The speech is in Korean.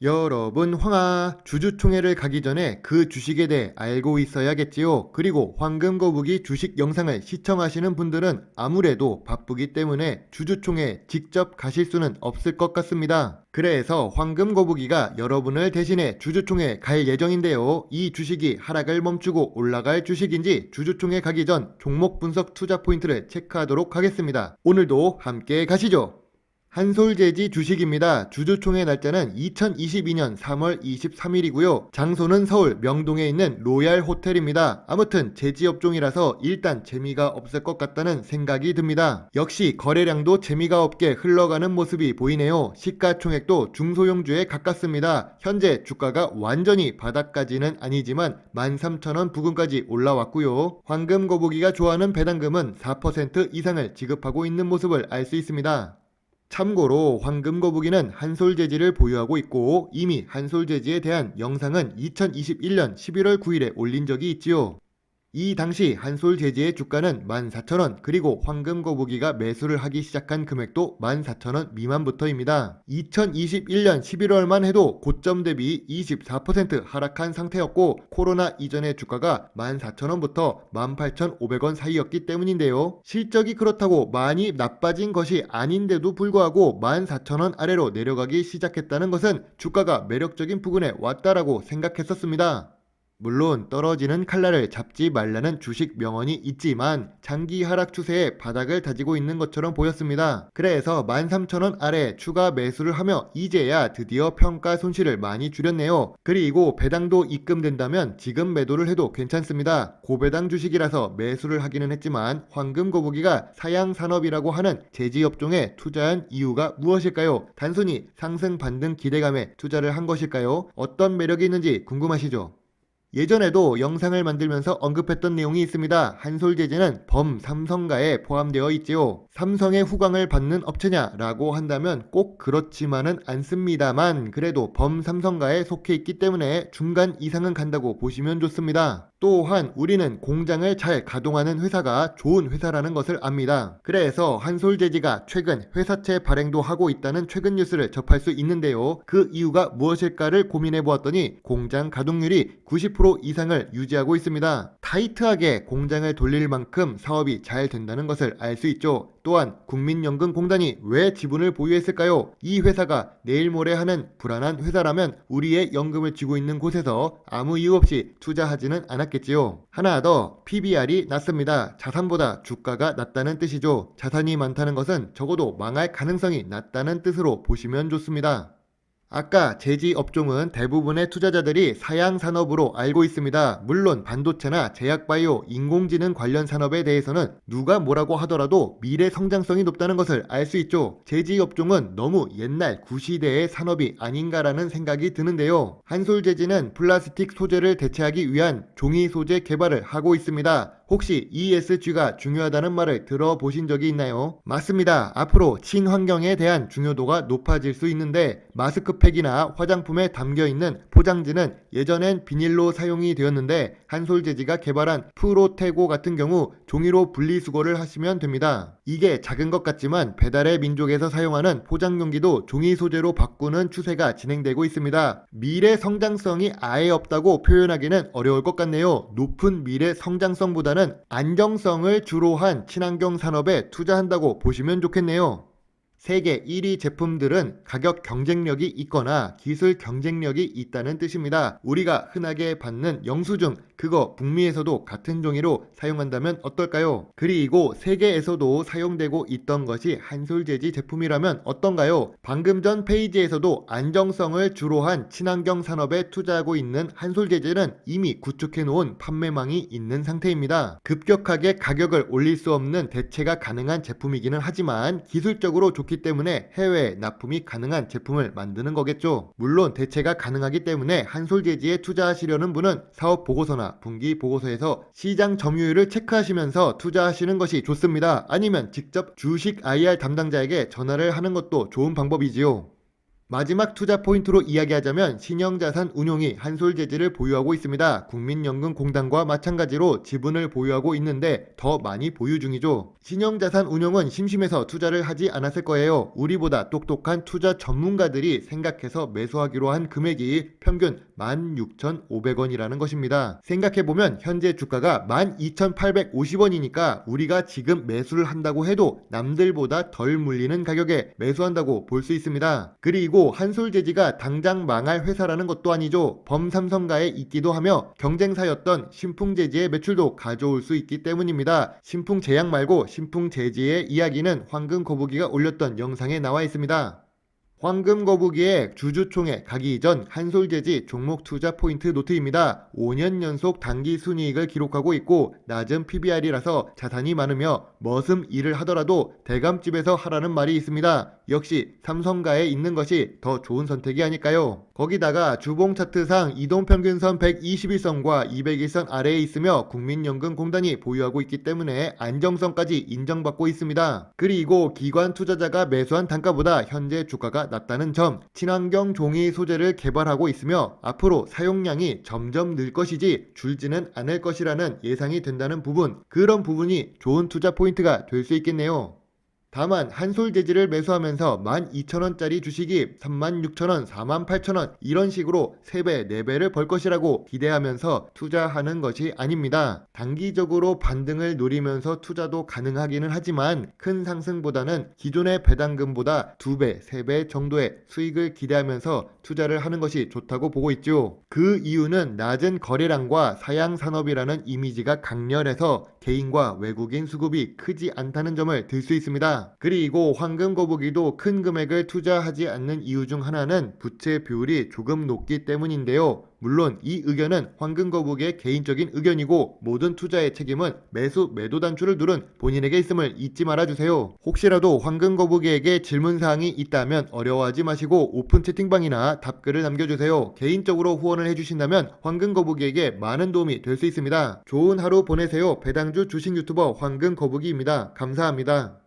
여러분, 주주총회를 가기 전에 그 주식에 대해 알고 있어야겠지요. 그리고 황금거북이 주식 영상을 시청하시는 분들은 아무래도 바쁘기 때문에 주주총회 직접 가실 수는 없을 것 같습니다. 그래서 황금거북이가 여러분을 대신해 주주총회 갈 예정인데요. 이 주식이 하락을 멈추고 올라갈 주식인지 주주총회 가기 전 종목 분석 투자 포인트를 체크하도록 하겠습니다. 오늘도 함께 가시죠. 한솔재지 주식입니다. 주주총회 날짜는 2022년 3월 23일이고요. 장소는 서울 명동에 있는 로얄 호텔입니다. 아무튼 제지업종이라서 일단 재미가 없을 것 같다는 생각이 듭니다. 역시 거래량도 재미가 없게 흘러가는 모습이 보이네요. 시가총액도 중소형주에 가깝습니다. 현재 주가가 완전히 바닥까지는 아니지만 13,000원 부근까지 올라왔고요. 황금거북이가 좋아하는 배당금은 4% 이상을 지급하고 있는 모습을 알 수 있습니다. 참고로 황금거북이는 한솔재지를 보유하고 있고 이미 한솔재지에 대한 영상은 2021년 11월 9일에 올린 적이 있지요. 이 당시 한솔재지의 주가는 14,000원, 그리고 황금거북이가 매수를 하기 시작한 금액도 14,000원 미만부터입니다. 2021년 11월만 해도 고점 대비 24% 하락한 상태였고 코로나 이전의 주가가 14,000원부터 18,500원 사이였기 때문인데요. 실적이 그렇다고 많이 나빠진 것이 아닌데도 불구하고 14,000원 아래로 내려가기 시작했다는 것은 주가가 매력적인 부근에 왔다라고 생각했었습니다. 물론 떨어지는 칼날을 잡지 말라는 주식 명언이 있지만 장기 하락 추세에 바닥을 다지고 있는 것처럼 보였습니다. 그래서 13,000원 아래 추가 매수를 하며 이제야 드디어 평가 손실을 많이 줄였네요. 그리고 배당도 입금된다면 지금 매도를 해도 괜찮습니다. 고배당 주식이라서 매수를 하기는 했지만 황금거북이가 사양산업이라고 하는 제지업종에 투자한 이유가 무엇일까요? 단순히 상승 반등 기대감에 투자를 한 것일까요? 어떤 매력이 있는지 궁금하시죠? 예전에도 영상을 만들면서 언급했던 내용이 있습니다. 한솔재지는 범삼성가에 포함되어 있지요. 삼성의 후광을 받는 업체냐라고 한다면 꼭 그렇지만은 않습니다만 그래도 범삼성가에 속해 있기 때문에 중간 이상은 간다고 보시면 좋습니다. 또한 우리는 공장을 잘 가동하는 회사가 좋은 회사라는 것을 압니다. 그래서 한솔재지가 최근 회사채 발행도 하고 있다는 최근 뉴스를 접할 수 있는데요. 그 이유가 무엇일까를 고민해 보았더니 공장 가동률이 90% 이상을 유지하고 있습니다. 타이트하게 공장을 돌릴 만큼 사업이 잘 된다는 것을 알 수 있죠. 또한 국민연금공단이 왜 지분을 보유했을까요? 이 회사가 내일 모레 하는 불안한 회사라면 우리의 연금을 쥐고 있는 곳에서 아무 이유 없이 투자하지는 않았겠지요. 하나 더, PBR이 낮습니다. 자산보다 주가가 낮다는 뜻이죠. 자산이 많다는 것은 적어도 망할 가능성이 낮다는 뜻으로 보시면 좋습니다. 아까 제지 업종은 대부분의 투자자들이 사양산업으로 알고 있습니다. 물론 반도체나 제약바이오, 인공지능 관련 산업에 대해서는 누가 뭐라고 하더라도 미래 성장성이 높다는 것을 알 수 있죠. 제지 업종은 너무 옛날 구시대의 산업이 아닌가라는 생각이 드는데요. 한솔재지는 플라스틱 소재를 대체하기 위한 종이 소재 개발을 하고 있습니다. 혹시 ESG가 중요하다는 말을 들어보신 적이 있나요? 맞습니다. 앞으로 친환경에 대한 중요도가 높아질 수 있는데 마스크팩이나 화장품에 담겨있는 포장지는 예전엔 비닐로 사용이 되었는데 한솔재지가 개발한 프로테고 같은 경우 종이로 분리수거를 하시면 됩니다. 이게 작은 것 같지만 배달의 민족에서 사용하는 포장용기도 종이 소재로 바꾸는 추세가 진행되고 있습니다. 미래 성장성이 아예 없다고 표현하기는 어려울 것 같네요. 높은 미래 성장성보다는 안정성을 주로 한 친환경 산업에 투자한다고 보시면 좋겠네요. 세계 1위 제품들은 가격 경쟁력이 있거나 기술 경쟁력이 있다는 뜻입니다. 우리가 흔하게 받는 영수증, 그거 북미에서도 같은 종이로 사용한다면 어떨까요? 그리고 세계에서도 사용되고 있던 것이 한솔재지 제품이라면 어떤가요? 방금 전 페이지에서도 안정성을 주로 한 친환경 산업에 투자하고 있는 한솔재지는 이미 구축해 놓은 판매망이 있는 상태입니다. 급격하게 가격을 올릴 수 없는 대체가 가능한 제품이기는 하지만 기술적으로 좋기 때문에 해외에 납품이 가능한 제품을 만드는 거겠죠. 물론 대체가 가능하기 때문에 한솔재지에 투자하시려는 분은 사업 보고서나 분기 보고서에서 시장 점유율을 체크하시면서 투자하시는 것이 좋습니다. 아니면 직접 주식 IR 담당자에게 전화를 하는 것도 좋은 방법이지요. 마지막 투자 포인트로 이야기하자면 신영자산 운용이 한솔재지를 보유하고 있습니다. 국민연금공단과 마찬가지로 지분을 보유하고 있는데 더 많이 보유 중이죠. 신영자산 운용은 심심해서 투자를 하지 않았을 거예요. 우리보다 똑똑한 투자 전문가들이 생각해서 매수하기로 한 금액이 평균 16,500원이라는 것입니다. 생각해보면 현재 주가가 12,850원이니까 우리가 지금 매수를 한다고 해도 남들보다 덜 물리는 가격에 매수한다고 볼 수 있습니다. 그리고 한솔재지가 당장 망할 회사라는 것도 아니죠. 범삼성가에 있기도 하며 경쟁사였던 신풍재지의 매출도 가져올 수 있기 때문입니다. 신풍제약 말고 신풍재지의 이야기는 황금거북이가 올렸던 영상에 나와 있습니다. 황금거북이의 주주총회 가기 이전 한솔재지 종목 투자 포인트 노트입니다. 5년 연속 단기 순이익을 기록하고 있고 낮은 PBR이라서 자산이 많으며 머슴 일을 하더라도 대감집에서 하라는 말이 있습니다. 역시 삼성가에 있는 것이 더 좋은 선택이 아닐까요? 거기다가 주봉 차트상 이동평균선 121선과 201선 아래에 있으며 국민연금공단이 보유하고 있기 때문에 안정성까지 인정받고 있습니다. 그리고 기관 투자자가 매수한 단가보다 현재 주가가 낮다는 점, 친환경 종이 소재를 개발하고 있으며 앞으로 사용량이 점점 늘 것이지 줄지는 않을 것이라는 예상이 된다는 부분, 그런 부분이 좋은 투자 포인트가 될 수 있겠네요. 다만 한솔재지를 매수하면서 12,000원짜리 주식이 36,000원, 48,000원 이런 식으로 3배, 4배를 벌 것이라고 기대하면서 투자하는 것이 아닙니다. 단기적으로 반등을 노리면서 투자도 가능하기는 하지만 큰 상승보다는 기존의 배당금보다 2배, 3배 정도의 수익을 기대하면서 투자를 하는 것이 좋다고 보고 있죠. 그 이유는 낮은 거래량과 사양산업이라는 이미지가 강렬해서 개인과 외국인 수급이 크지 않다는 점을 들 수 있습니다. 그리고 황금거북이도 큰 금액을 투자하지 않는 이유 중 하나는 부채 비율이 조금 높기 때문인데요. 물론 이 의견은 황금거북이의 개인적인 의견이고 모든 투자의 책임은 매수 매도 단추를 누른 본인에게 있음을 잊지 말아주세요. 혹시라도 황금거북이에게 질문사항이 있다면 어려워하지 마시고 오픈 채팅방이나 답글을 남겨주세요. 개인적으로 후원을 해주신다면 황금거북이에게 많은 도움이 될 수 있습니다. 좋은 하루 보내세요. 배당주 주식 유튜버 황금거북이입니다. 감사합니다.